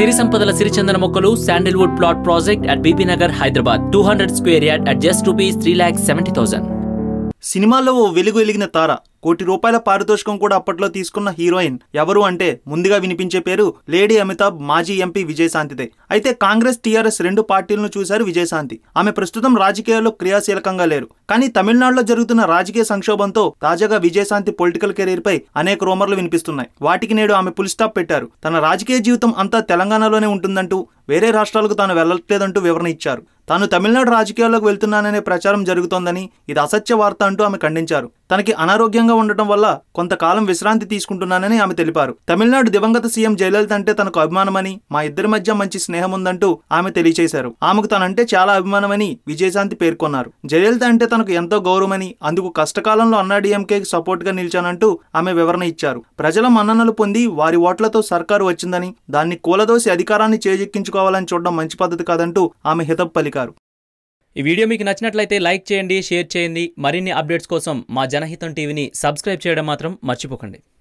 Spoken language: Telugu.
సిరి సంపదల సిరిచందన మొక్కలు Sandalwood plot project at BP Nagar, Hyderabad. 200 square yard at just rupees 3,70,000. సినిమాల్లో ఓ వెలిగిన తార ₹1 కోటి పారితోషికం కూడా అప్పట్లో తీసుకున్న హీరోయిన్ ఎవరు అంటే ముందుగా వినిపించే పేరు లేడీ అమితాబ్ మాజీ ఎంపీ విజయశాంతిదే. అయితే కాంగ్రెస్ టీఆర్ఎస్ రెండు పార్టీలను చూశారు విజయశాంతి. ఆమె ప్రస్తుతం రాజకీయాల్లో క్రియాశీలకంగా లేరు. కానీ తమిళనాడులో జరుగుతున్న రాజకీయ సంక్షోభంతో తాజాగా విజయశాంతి పొలిటికల్ కెరీర్ పై అనేక రూమర్లు వినిపిస్తున్నాయి. వాటికి నేడు ఆమె ఫుల్ స్టాప్ పెట్టారు. తన రాజకీయ జీవితం అంతా తెలంగాణలోనే ఉంటుందంటూ, వేరే రాష్ట్రాలకు తాను వెళ్లట్లేదంటూ వివరణ ఇచ్చారు. తాను తమిళనాడు రాజకీయాల్లోకి వెళ్తున్నాననే ప్రచారం జరుగుతోందని, ఇది అసత్య వార్త అంటూ ఆమె ఖండించారు. తనకి అనారోగ్యంగా ఉండటం వల్ల కొంతకాలం విశ్రాంతి తీసుకుంటున్నానని ఆమె తెలిపారు. తమిళనాడు దివంగత సీఎం జయలలిత అంటే తనకు అభిమానమని, మా ఇద్దరి మధ్య మంచి స్నేహం ఉందంటూ ఆమె తెలియజేశారు. ఆమెకు తనంటే చాలా అభిమానమని విజయశాంతి పేర్కొన్నారు. జయలలిత అంటే తనకు ఎంతో గౌరవమని, అందుకు కష్టకాలంలో అన్నాడీఎంకేకి సపోర్ట్ గా నిలిచానంటూ ఆమె వివరణ ఇచ్చారు. ప్రజల మన్ననలు పొంది వారి ఓట్లతో సర్కారు వచ్చిందని, దాన్ని కూలదోసి అధికారాన్ని చేజెక్కించుకోవాలని చూడడం మంచి పద్ధతి కాదంటూ ఆమె హితవు పలికారు. ఈ వీడియో మీకు నచ్చినట్లయితే లైక్ చేయండి, షేర్ చేయండి. మరిన్ని అప్డేట్స్ కోసం మా జనహితం టీవీని సబ్స్క్రైబ్ చేయడం మాత్రం మర్చిపోకండి.